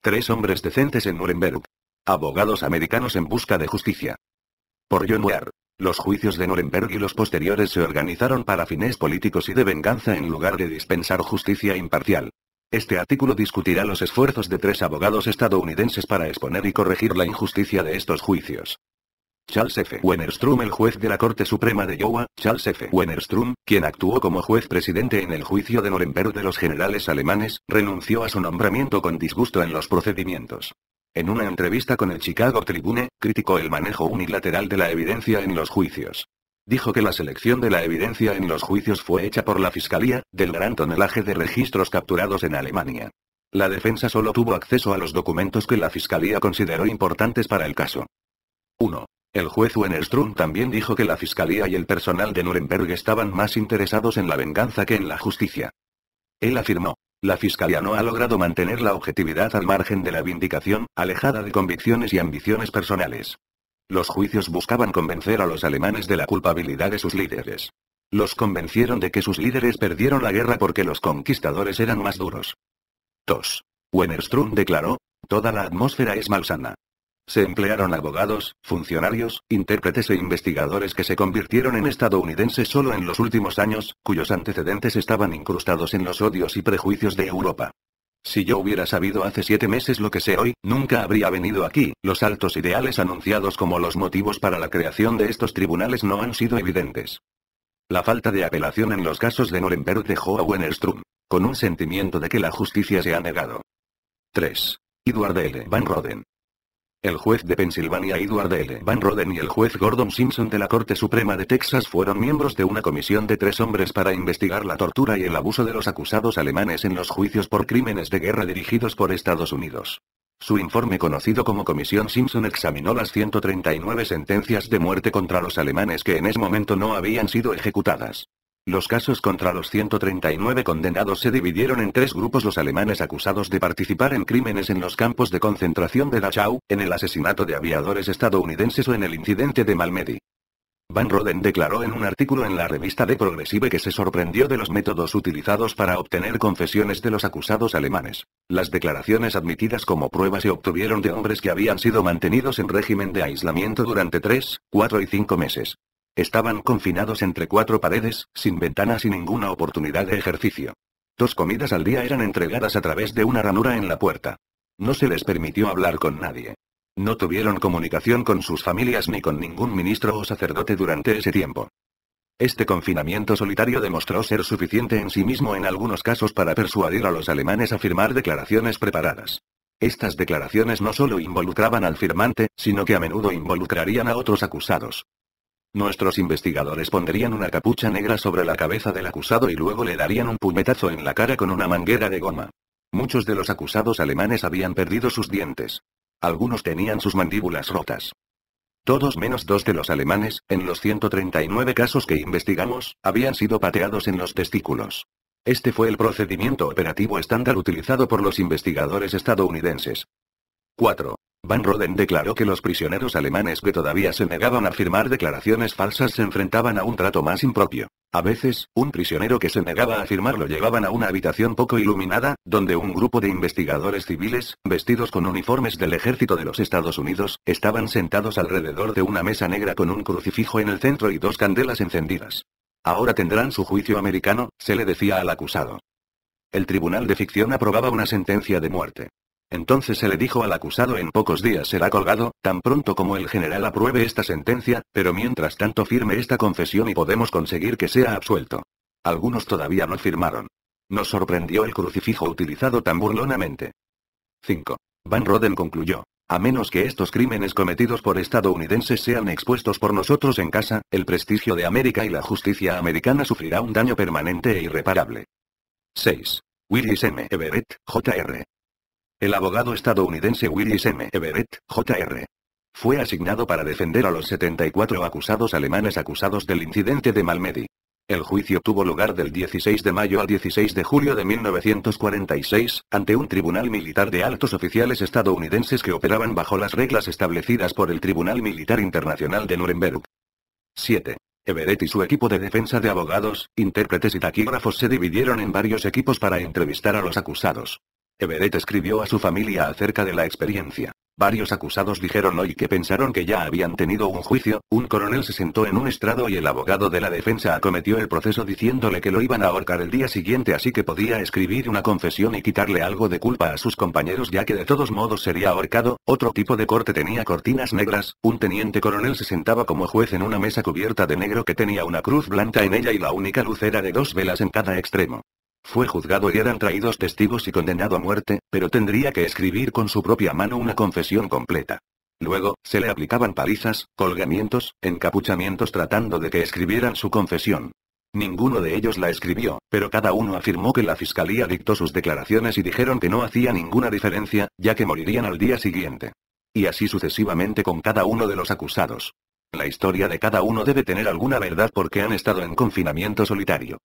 Tres hombres decentes en Nuremberg. Abogados americanos en busca de justicia. Por John Ware. Los juicios de Nuremberg y los posteriores se organizaron para fines políticos y de venganza en lugar de dispensar justicia imparcial. Este artículo discutirá los esfuerzos de tres abogados estadounidenses para exponer y corregir la injusticia de estos juicios. Charles F. Wennerstrom, el juez de la Corte Suprema de Iowa, Charles F. Wennerstrom, quien actuó como juez presidente en el juicio de Nuremberg de los generales alemanes, renunció a su nombramiento con disgusto en los procedimientos. En una entrevista con el Chicago Tribune, criticó el manejo unilateral de la evidencia en los juicios. Dijo que la selección de la evidencia en los juicios fue hecha por la Fiscalía, del gran tonelaje de registros capturados en Alemania. La defensa solo tuvo acceso a los documentos que la Fiscalía consideró importantes para el caso. 1. El juez Wennerstrom también dijo que la Fiscalía y el personal de Nuremberg estaban más interesados en la venganza que en la justicia. Él afirmó: la Fiscalía no ha logrado mantener la objetividad al margen de la vindicación, alejada de convicciones y ambiciones personales. Los juicios buscaban convencer a los alemanes de la culpabilidad de sus líderes. Los convencieron de que sus líderes perdieron la guerra porque los conquistadores eran más duros. 2. Wennerstrom declaró: toda la atmósfera es malsana. Se emplearon abogados, funcionarios, intérpretes e investigadores que se convirtieron en estadounidenses solo en los últimos años, cuyos antecedentes estaban incrustados en los odios y prejuicios de Europa. Si yo hubiera sabido hace 7 meses lo que sé hoy, nunca habría venido aquí. Los altos ideales anunciados como los motivos para la creación de estos tribunales no han sido evidentes. La falta de apelación en los casos de Nuremberg dejó a Wennerstrom con un sentimiento de que la justicia se ha negado. 3. Edward L. Van Roden. El juez de Pensilvania Edward L. Van Roden y el juez Gordon Simpson de la Corte Suprema de Texas fueron miembros de una comisión de 3 hombres para investigar la tortura y el abuso de los acusados alemanes en los juicios por crímenes de guerra dirigidos por Estados Unidos. Su informe, conocido como Comisión Simpson, examinó las 139 sentencias de muerte contra los alemanes que en ese momento no habían sido ejecutadas. Los casos contra los 139 condenados se dividieron en 3 grupos: los alemanes acusados de participar en crímenes en los campos de concentración de Dachau, en el asesinato de aviadores estadounidenses o en el incidente de Malmedy. Van Roden declaró en un artículo en la revista The Progressive que se sorprendió de los métodos utilizados para obtener confesiones de los acusados alemanes. Las declaraciones admitidas como prueba se obtuvieron de hombres que habían sido mantenidos en régimen de aislamiento durante 3, 4 y 5 meses. Estaban confinados entre 4 paredes, sin ventanas y ninguna oportunidad de ejercicio. 2 comidas al día eran entregadas a través de una ranura en la puerta. No se les permitió hablar con nadie. No tuvieron comunicación con sus familias ni con ningún ministro o sacerdote durante ese tiempo. Este confinamiento solitario demostró ser suficiente en sí mismo en algunos casos para persuadir a los alemanes a firmar declaraciones preparadas. Estas declaraciones no solo involucraban al firmante, sino que a menudo involucrarían a otros acusados. Nuestros investigadores pondrían una capucha negra sobre la cabeza del acusado y luego le darían un puñetazo en la cara con una manguera de goma. Muchos de los acusados alemanes habían perdido sus dientes. Algunos tenían sus mandíbulas rotas. Todos menos 2 de los alemanes, en los 139 casos que investigamos, habían sido pateados en los testículos. Este fue el procedimiento operativo estándar utilizado por los investigadores estadounidenses. 4. Van Roden declaró que los prisioneros alemanes que todavía se negaban a firmar declaraciones falsas se enfrentaban a un trato más impropio. A veces, un prisionero que se negaba a firmar lo llevaban a una habitación poco iluminada, donde un grupo de investigadores civiles, vestidos con uniformes del ejército de los Estados Unidos, estaban sentados alrededor de una mesa negra con un crucifijo en el centro y 2 candelas encendidas. Ahora tendrán su juicio americano, se le decía al acusado. El tribunal de ficción aprobaba una sentencia de muerte. Entonces se le dijo al acusado: en pocos días será colgado, tan pronto como el general apruebe esta sentencia, pero mientras tanto firme esta confesión y podemos conseguir que sea absuelto. Algunos todavía no firmaron. Nos sorprendió el crucifijo utilizado tan burlonamente. 5. Van Roden concluyó: a menos que estos crímenes cometidos por estadounidenses sean expuestos por nosotros en casa, el prestigio de América y la justicia americana sufrirá un daño permanente e irreparable. 6. Willis M. Everett, Jr. El abogado estadounidense Willis M. Everett, Jr. fue asignado para defender a los 74 acusados alemanes acusados del incidente de Malmedy. El juicio tuvo lugar del 16 de mayo al 16 de julio de 1946, ante un tribunal militar de altos oficiales estadounidenses que operaban bajo las reglas establecidas por el Tribunal Militar Internacional de Nuremberg. 7. Everett y su equipo de defensa de abogados, intérpretes y taquígrafos se dividieron en varios equipos para entrevistar a los acusados. Everett escribió a su familia acerca de la experiencia. Varios acusados dijeron hoy que pensaron que ya habían tenido un juicio. Un coronel se sentó en un estrado y el abogado de la defensa acometió el proceso diciéndole que lo iban a ahorcar el día siguiente, así que podía escribir una confesión y quitarle algo de culpa a sus compañeros, ya que de todos modos sería ahorcado. Otro tipo de corte tenía cortinas negras. Un teniente coronel se sentaba como juez en una mesa cubierta de negro que tenía una cruz blanca en ella y la única luz era de 2 velas en cada extremo. Fue juzgado y eran traídos testigos y condenado a muerte, pero tendría que escribir con su propia mano una confesión completa. Luego, se le aplicaban palizas, colgamientos, encapuchamientos tratando de que escribieran su confesión. Ninguno de ellos la escribió, pero cada uno afirmó que la fiscalía dictó sus declaraciones y dijeron que no hacía ninguna diferencia, ya que morirían al día siguiente. Y así sucesivamente con cada uno de los acusados. La historia de cada uno debe tener alguna verdad porque han estado en confinamiento solitario.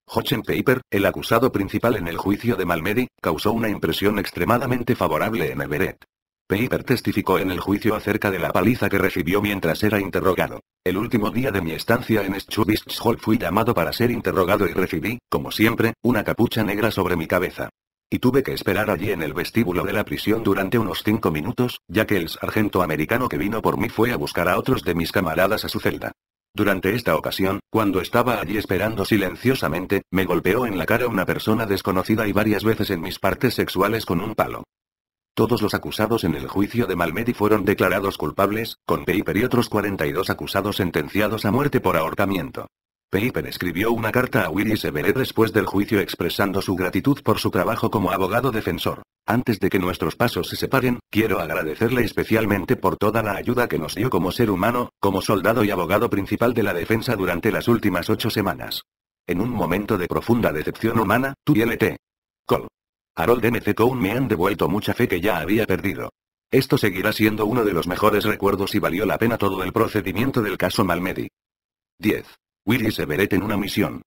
Jochen Peiper, el acusado principal en el juicio de Malmedy, causó una impresión extremadamente favorable en Everett. Peiper testificó en el juicio acerca de la paliza que recibió mientras era interrogado. El último día de mi estancia en Schubist Hall fui llamado para ser interrogado y recibí, como siempre, una capucha negra sobre mi cabeza. Y tuve que esperar allí en el vestíbulo de la prisión durante unos 5 minutos, ya que el sargento americano que vino por mí fue a buscar a otros de mis camaradas a su celda. Durante esta ocasión, cuando estaba allí esperando silenciosamente, me golpeó en la cara una persona desconocida y varias veces en mis partes sexuales con un palo. Todos los acusados en el juicio de Malmedy fueron declarados culpables, con Peiper y otros 42 acusados sentenciados a muerte por ahorcamiento. Peiper escribió una carta a Willis Everett después del juicio expresando su gratitud por su trabajo como abogado defensor. Antes de que nuestros pasos se separen, quiero agradecerle especialmente por toda la ayuda que nos dio como ser humano, como soldado y abogado principal de la defensa durante las últimas 8 semanas. En un momento de profunda decepción humana, tú y Lt. Col. Harold M. C. Cohn me han devuelto mucha fe que ya había perdido. Esto seguirá siendo uno de los mejores recuerdos y valió la pena todo el procedimiento del caso Malmedy. 10. Willis Everett en una misión.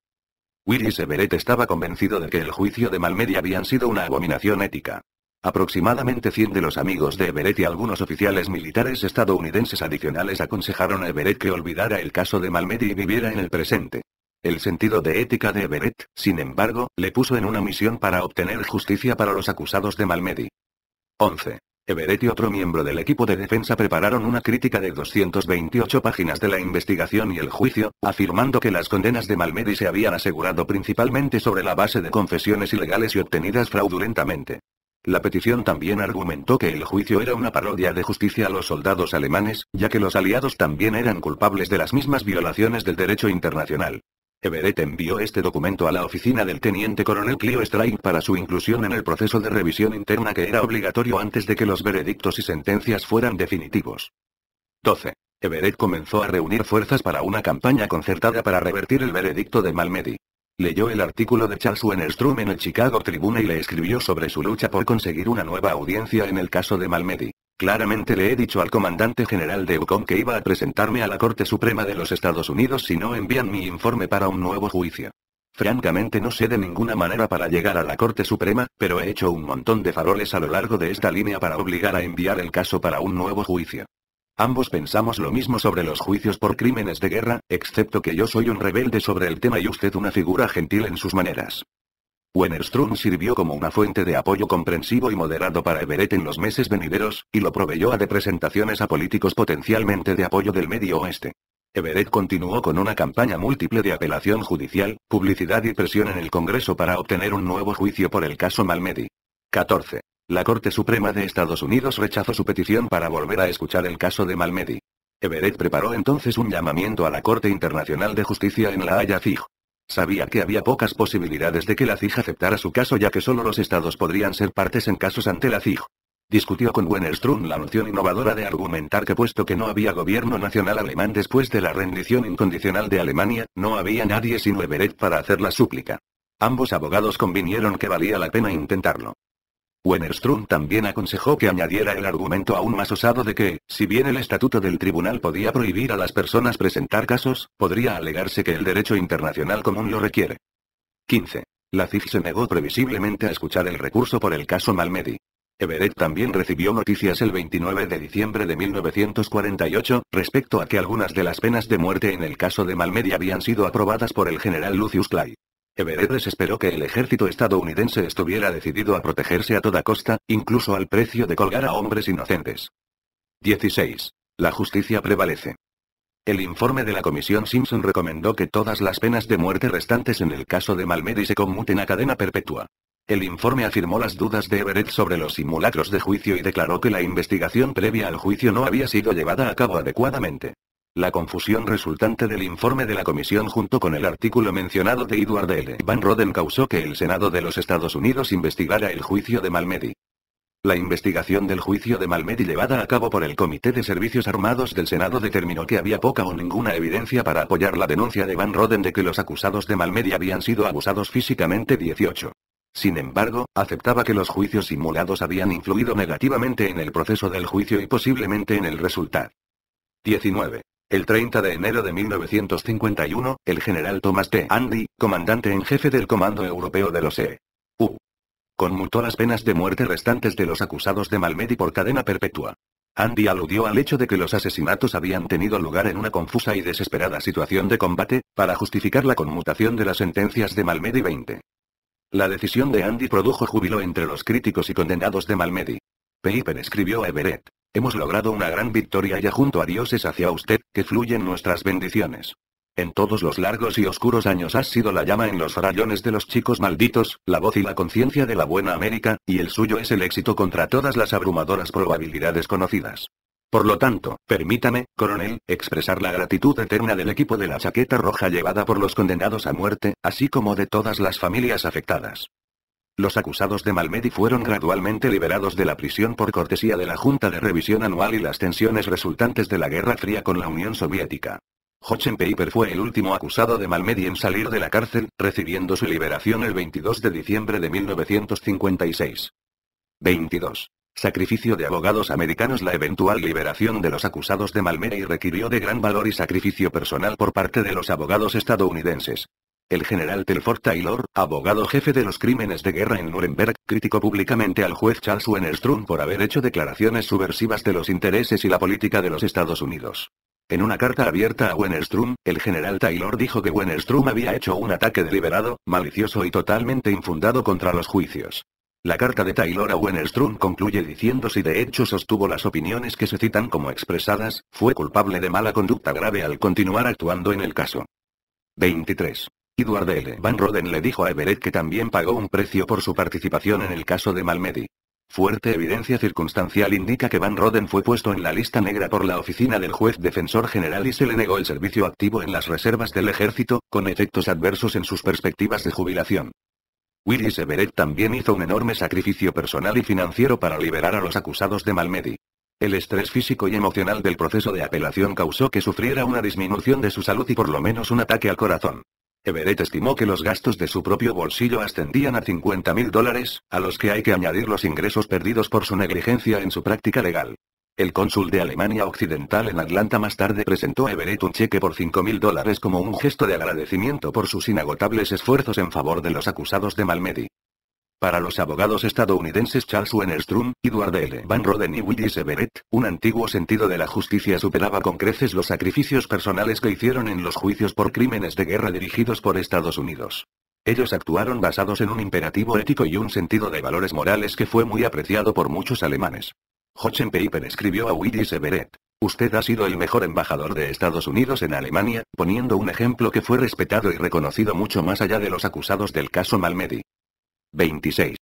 Willis Everett estaba convencido de que el juicio de Malmedy habían sido una abominación ética. Aproximadamente 100 de los amigos de Everett y algunos oficiales militares estadounidenses adicionales aconsejaron a Everett que olvidara el caso de Malmedy y viviera en el presente. El sentido de ética de Everett, sin embargo, le puso en una misión para obtener justicia para los acusados de Malmedy. 11. Everett y otro miembro del equipo de defensa prepararon una crítica de 228 páginas de la investigación y el juicio, afirmando que las condenas de Malmedy se habían asegurado principalmente sobre la base de confesiones ilegales y obtenidas fraudulentamente. La petición también argumentó que el juicio era una parodia de justicia a los soldados alemanes, ya que los aliados también eran culpables de las mismas violaciones del derecho internacional. Everett envió este documento a la oficina del teniente coronel Clio Strike para su inclusión en el proceso de revisión interna que era obligatorio antes de que los veredictos y sentencias fueran definitivos. 12. Everett comenzó a reunir fuerzas para una campaña concertada para revertir el veredicto de Malmedy. Leyó el artículo de Charles Wennerstrom en el Chicago Tribune y le escribió sobre su lucha por conseguir una nueva audiencia en el caso de Malmedy. Claramente le he dicho al comandante general de Yukon que iba a presentarme a la Corte Suprema de los Estados Unidos si no envían mi informe para un nuevo juicio. Francamente no sé de ninguna manera para llegar a la Corte Suprema, pero he hecho un montón de faroles a lo largo de esta línea para obligar a enviar el caso para un nuevo juicio. Ambos pensamos lo mismo sobre los juicios por crímenes de guerra, excepto que yo soy un rebelde sobre el tema y usted una figura gentil en sus maneras. Wennerstrom sirvió como una fuente de apoyo comprensivo y moderado para Everett en los meses venideros, y lo proveyó a de presentaciones a políticos potencialmente de apoyo del Medio Oeste. Everett continuó con una campaña múltiple de apelación judicial, publicidad y presión en el Congreso para obtener un nuevo juicio por el caso Malmedy. 14. La Corte Suprema de Estados Unidos rechazó su petición para volver a escuchar el caso de Malmedy. Everett preparó entonces un llamamiento a la Corte Internacional de Justicia en La Haya, CIG. Sabía que había pocas posibilidades de que la CIG aceptara su caso ya que solo los estados podrían ser partes en casos ante la CIG. Discutió con Wennerstrom la noción innovadora de argumentar que puesto que no había gobierno nacional alemán después de la rendición incondicional de Alemania, no había nadie sino Everett para hacer la súplica. Ambos abogados convinieron que valía la pena intentarlo. Wennerstrom también aconsejó que añadiera el argumento aún más osado de que, si bien el estatuto del tribunal podía prohibir a las personas presentar casos, podría alegarse que el derecho internacional común lo requiere. 15. La CIG se negó previsiblemente a escuchar el recurso por el caso Malmedy. Everett también recibió noticias el 29 de diciembre de 1948, respecto a que algunas de las penas de muerte en el caso de Malmedy habían sido aprobadas por el general Lucius Clay. Everett esperó que el ejército estadounidense estuviera decidido a protegerse a toda costa, incluso al precio de colgar a hombres inocentes. 16. La justicia prevalece. El informe de la Comisión Simpson recomendó que todas las penas de muerte restantes en el caso de Malmedy se conmuten a cadena perpetua. El informe afirmó las dudas de Everett sobre los simulacros de juicio y declaró que la investigación previa al juicio no había sido llevada a cabo adecuadamente. La confusión resultante del informe de la comisión junto con el artículo mencionado de Edward L. Van Roden causó que el Senado de los Estados Unidos investigara el juicio de Malmedy. La investigación del juicio de Malmedy llevada a cabo por el Comité de Servicios Armados del Senado determinó que había poca o ninguna evidencia para apoyar la denuncia de Van Roden de que los acusados de Malmedy habían sido abusados físicamente. 18. Sin embargo, aceptaba que los juicios simulados habían influido negativamente en el proceso del juicio y posiblemente en el resultado. 19. El 30 de enero de 1951, el general Thomas T. Andy, comandante en jefe del Comando Europeo de los EU, conmutó las penas de muerte restantes de los acusados de Malmedy por cadena perpetua. Andy aludió al hecho de que los asesinatos habían tenido lugar en una confusa y desesperada situación de combate, para justificar la conmutación de las sentencias de Malmedy. 20. La decisión de Andy produjo júbilo entre los críticos y condenados de Malmedy. Piper escribió a Everett: hemos logrado una gran victoria y junto a Dios es hacia usted que fluyen nuestras bendiciones. En todos los largos y oscuros años has sido la llama en los farallones de los chicos malditos, la voz y la conciencia de la buena América, y el suyo es el éxito contra todas las abrumadoras probabilidades conocidas. Por lo tanto, permítame, coronel, expresar la gratitud eterna del equipo de la chaqueta roja llevada por los condenados a muerte, así como de todas las familias afectadas. Los acusados de Malmedy fueron gradualmente liberados de la prisión por cortesía de la Junta de Revisión Anual y las tensiones resultantes de la Guerra Fría con la Unión Soviética. Hohenpeiper fue el último acusado de Malmedy en salir de la cárcel, recibiendo su liberación el 22 de diciembre de 1956. 22. Sacrificio de abogados americanos. La eventual liberación de los acusados de Malmedy requirió de gran valor y sacrificio personal por parte de los abogados estadounidenses. El general Telford Taylor, abogado jefe de los crímenes de guerra en Nuremberg, criticó públicamente al juez Charles Wennerstrom por haber hecho declaraciones subversivas de los intereses y la política de los Estados Unidos. En una carta abierta a Wennerstrom, el general Taylor dijo que Wennerstrom había hecho un ataque deliberado, malicioso y totalmente infundado contra los juicios. La carta de Taylor a Wennerstrom concluye diciendo: si de hecho sostuvo las opiniones que se citan como expresadas, fue culpable de mala conducta grave al continuar actuando en el caso. 23. Edward L. Van Roden le dijo a Everett que también pagó un precio por su participación en el caso de Malmedy. Fuerte evidencia circunstancial indica que Van Roden fue puesto en la lista negra por la oficina del juez defensor general y se le negó el servicio activo en las reservas del ejército, con efectos adversos en sus perspectivas de jubilación. Willis Everett también hizo un enorme sacrificio personal y financiero para liberar a los acusados de Malmedy. El estrés físico y emocional del proceso de apelación causó que sufriera una disminución de su salud y por lo menos un ataque al corazón. Everett estimó que los gastos de su propio bolsillo ascendían a $50.000, a los que hay que añadir los ingresos perdidos por su negligencia en su práctica legal. El cónsul de Alemania Occidental en Atlanta más tarde presentó a Everett un cheque por $5.000 como un gesto de agradecimiento por sus inagotables esfuerzos en favor de los acusados de Malmedy. Para los abogados estadounidenses Charles Wennerstrom, Edward L. Van Roden y Willis Everett, un antiguo sentido de la justicia superaba con creces los sacrificios personales que hicieron en los juicios por crímenes de guerra dirigidos por Estados Unidos. Ellos actuaron basados en un imperativo ético y un sentido de valores morales que fue muy apreciado por muchos alemanes. Hohenpeiper escribió a Willis Everett: usted ha sido el mejor embajador de Estados Unidos en Alemania, poniendo un ejemplo que fue respetado y reconocido mucho más allá de los acusados del caso Malmedy. 26.